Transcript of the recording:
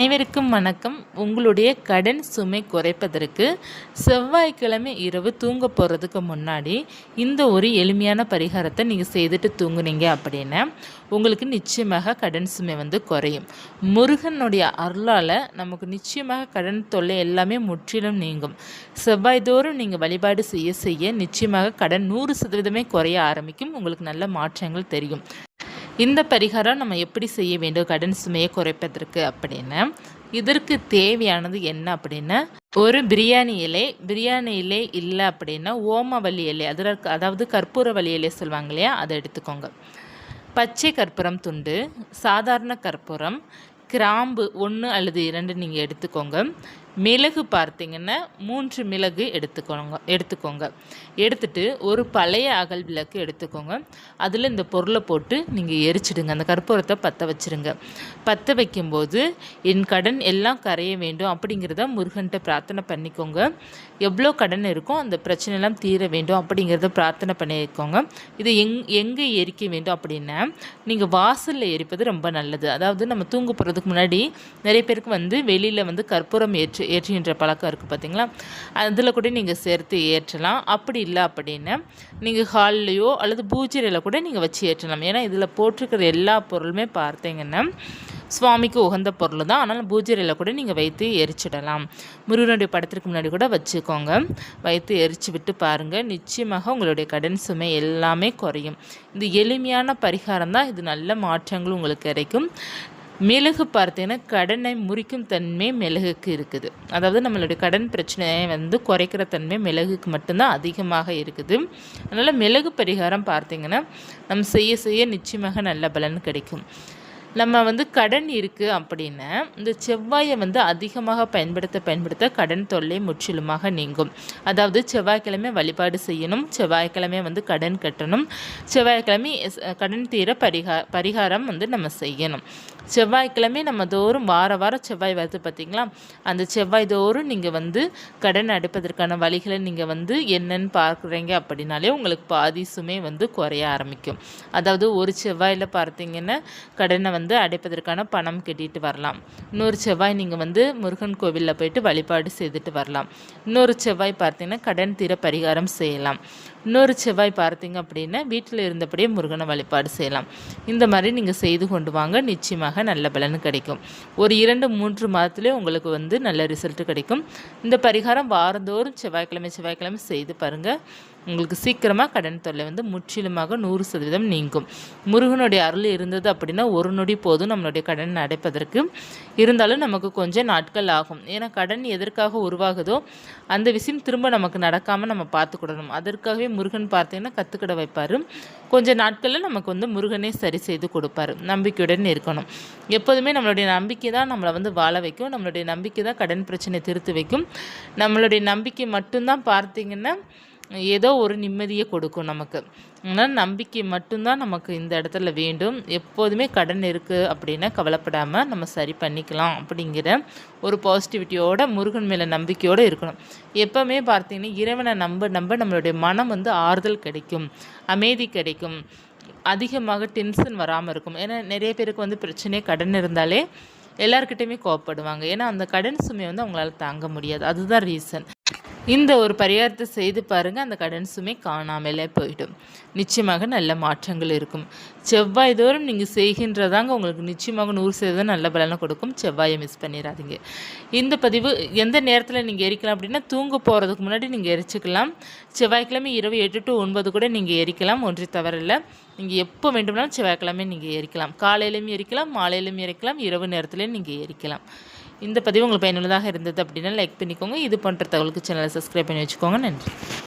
அனைவருக்கும் வணக்கம். உங்களுடைய கடன் சுமை குறைப்பதற்கு செவ்வாய்க்கிழமை இரவு தூங்க போகிறதுக்கு முன்னாடி இந்த ஒரு எளிமையான பரிகாரத்தை நீங்கள் செய்துட்டு தூங்குனீங்க அப்படின்னா உங்களுக்கு நிச்சயமாக கடன் சுமை குறையும். முருகனுடைய அருளால் நமக்கு நிச்சயமாக கடன் தொல்லை எல்லாமே முற்றிலும் நீங்கும். செவ்வாய்தோறும் நீங்கள் வழிபாடு செய்ய செய்ய நிச்சயமாக கடன் 100% குறைய ஆரம்பிக்கும். உங்களுக்கு நல்ல மாற்றங்கள் தெரியும். இந்த பரிகாரம் நம்ம எப்படி செய்ய வேண்டும் கடன் சுமையை குறைப்பதற்கு அப்படின்னா, இதற்கு தேவையானது என்ன அப்படின்னா, ஒரு பிரியாணி இலை இல்லை அப்படின்னா ஓமவல்லி இலை, அதாவது கற்பூரவல்லி இலை சொல்லுவாங்க இல்லையா, அதை எடுத்துக்கோங்க. பச்சை கற்பூரம் துண்டு, சாதாரண கற்பூரம், கிராம்பு 1 அல்லது 2 நீங்கள் எடுத்துக்கோங்க. மிளகு பார்த்திங்கன்னா 3 மிளகு எடுத்துக்கோங்க. எடுத்துட்டு ஒரு பழைய அகல் விளக்கு எடுத்துக்கோங்க. அதில் இந்த பொருளை போட்டு நீங்கள் எரிச்சிடுங்க. அந்த கற்பூரத்தை பற்ற வச்சுருங்க. பற்ற வைக்கும்போது என் கடன் எல்லாம் கரைய வேண்டும் அப்படிங்கிறத முருகன்கிட்ட பிரார்த்தனை பண்ணிக்கோங்க. எவ்வளோ கடன் இருக்கோ அந்த பிரச்சனையெல்லாம் தீர வேண்டும் அப்படிங்கிறத பிரார்த்தனை பண்ணிக்கோங்க. இதை எங்கே எரிக்க வேண்டும் அப்படின்னா, நீங்கள் வாசலில் எரிப்பது ரொம்ப நல்லது. அதாவது நம்ம தூங்க போகிறதுக்கு முன்னாடி நிறைய பேருக்கு வெளியில் கற்பூரம் ஏற்றுகின்ற பழக்கம் இருக்குது பார்த்தீங்களா, அதில் கூட நீங்கள் சேர்த்து ஏற்றலாம். அப்படி இல்லை அப்படின்னா நீங்கள் ஹால்லையோ அல்லது பூஜையில் கூட நீங்கள் வச்சு ஏற்றலாம். ஏன்னா இதில் போட்டிருக்கிற எல்லா பொருளுமே பார்த்தீங்கன்னா சுவாமிக்கு உகந்த பொருள் தான். ஆனால் பூஜையில் கூட நீங்கள் வைத்து எரிச்சிடலாம். முருகனுடைய படத்திற்கு முன்னாடி கூட வச்சுக்கோங்க. வைத்து எரிச்சு விட்டு பாருங்கள். நிச்சயமாக உங்களுடைய கடன் சுமை எல்லாமே குறையும். இந்த எளிமையான பரிகாரம் தான். இது நல்ல மாற்றங்கள் உங்களுக்கு கிடைக்கும். மிளகு பார்த்தீங்கன்னா கடனை முறிக்கும் தன்மை மிளகுக்கு இருக்குது. அதாவது நம்மளுடைய கடன் பிரச்சனையை குறைக்கிற தன்மை மிளகுக்கு மட்டும்தான் அதிகமாக இருக்குது. அதனால் மிளகு பரிகாரம் பார்த்தீங்கன்னா நம்ம செய்ய செய்ய நிச்சயமாக நல்ல பலன் கிடைக்கும். நம்ம கடன் இருக்குது அப்படின்னா இந்த செவ்வாயை அதிகமாக பயன்படுத்த கடன் தொல்லை முற்றிலுமாக நீங்கும். அதாவது செவ்வாய்க்கிழமை வழிபாடு செய்யணும். செவ்வாய்க்கிழமை கடன் கட்டணும். செவ்வாய்க்கிழமை கடன் தீர பரிகாரம் நம்ம செய்யணும். செவ்வாய்க்கிழமை நம்ம தோறும் வாரம் செவ்வாய் வருது பார்த்திங்களா, அந்த செவ்வாய் தோறும் நீங்கள் கடன் அடைப்பதற்கான வழிகளை நீங்கள் என்னென்னு பார்க்குறீங்க அப்படின்னாலே உங்களுக்கு பாதி சுமை குறைய ஆரம்பிக்கும். அதாவது ஒரு செவ்வாயில் பார்த்தீங்கன்னா கடனை அடைப்பதற்கான பணம் கட்டிட்டு வரலாம். இன்னொரு செவ்வாய் நீங்கள் முருகன் கோவிலில் போயிட்டு வழிபாடு செய்துட்டு வரலாம். இன்னொரு செவ்வாய் பார்த்தீங்கன்னா கடன் தீர பரிகாரம் செய்யலாம். இன்னொரு செவ்வாய் பார்த்தீங்க அப்படின்னா வீட்டில் இருந்தபடியே முருகனை வழிபாடு செய்யலாம். இந்த மாதிரி நீங்கள் செய்து கொண்டு வாங்க. நிச்சயமாக நல்ல பலன் கிடைக்கும். ஒரு 2-3 மாதத்துலேயே உங்களுக்கு நல்ல ரிசல்ட் கிடைக்கும். இந்த பரிகாரம் வாரந்தோறும் செவ்வாய்க்கிழமை செய்து பாருங்கள். உங்களுக்கு சீக்கிரமாக கடன் தொல்லை முற்றிலுமாக 100% நீங்கும். முருகனுடைய அருள் இருந்தது அப்படின்னா ஒரு நொடி போதும் நம்மளுடைய கடன் அடைப்பதற்கு. இருந்தாலும் நமக்கு கொஞ்சம் நாட்கள் ஆகும். ஏன்னா கடன் எதற்காக உருவாகுதோ அந்த விஷயம் திரும்ப நமக்கு நடக்காமல் நம்ம பார்த்துக்கிடணும். அதற்காகவே முருகன் பார்த்தீங்கன்னா கற்றுக்கிட வைப்பார். கொஞ்சம் நாட்களில் நமக்கு முருகனே சரி செய்து கொடுப்பார். நம்பிக்கையுடன் இருக்கணும். எப்போதுமே நம்மளுடைய நம்பிக்கை தான் நம்மளை வாழ வைக்கும். நம்மளுடைய நம்பிக்கை தான் கடன் பிரச்சனை திருத்து வைக்கும். நம்மளுடைய நம்பிக்கை மட்டும்தான் பார்த்தீங்கன்னா ஏதோ ஒரு நிம்மதியை கொடுக்கும் நமக்கு. ஆனால் நம்பிக்கை மட்டும்தான் நமக்கு இந்த இடத்துல வேண்டும். எப்போதுமே கடன் இருக்குது அப்படின்னா கவலைப்படாமல் நம்ம சரி பண்ணிக்கலாம் அப்படிங்கிற ஒரு பாசிட்டிவிட்டியோட முருகன் மேலே நம்பிக்கையோடு இருக்கணும். எப்போவுமே பார்த்தீங்கன்னா இறைவனை நம்ப நம்மளுடைய மனம் ஆறுதல் கிடைக்கும், அமைதி கிடைக்கும், அதிகமாக டென்ஷன் வராமல் இருக்கும். ஏன்னா நிறைய பேருக்கு பிரச்சனையே கடன் இருந்தாலே எல்லாருக்கிட்டையுமே கோவப்படுவாங்க. ஏன்னா அந்த கடன் சுமையை அவங்களால தாங்க முடியாது. அதுதான் ரீசன். இந்த ஒரு பரிகாரத்தை செய்து பாருங்கள். அந்த கடன் சுமை காணாமலே போயிடும். நிச்சயமாக நல்ல மாற்றங்கள் இருக்கும். செவ்வாய் தோறும் நீங்கள் செய்கின்றதாங்க உங்களுக்கு நிச்சயமாக 100% நல்ல பலனை கொடுக்கும். செவ்வாயை மிஸ் பண்ணிடாதீங்க. இந்த பதிவு எந்த நேரத்தில் நீங்கள் எரிக்கலாம் அப்படின்னா தூங்க போகிறதுக்கு முன்னாடி நீங்கள் எரிச்சிக்கலாம். செவ்வாய்க்கிழமை இரவு 8 to 9 கூட நீங்கள் எரிக்கலாம். ஒன்று தவறில்லை. நீங்கள் எப்போ வேண்டுமானாலும் செவ்வாய்க்கிழமை நீங்கள் எரிக்கலாம். காலையிலையும் எரிக்கலாம், மாலையிலையும் எரிக்கலாம், இரவு நேரத்துலையும் நீங்கள் எரிக்கலாம். இந்த பதிவு உங்களுக்கு பயனுள்ளதாக இருந்தது அப்படின்னா லைக் பண்ணிக்கோங்க. இது போன்ற தகவலுக்கு சேனலை சப்ஸ்கிரைப் பண்ணி வச்சுக்கோங்க. நன்றி.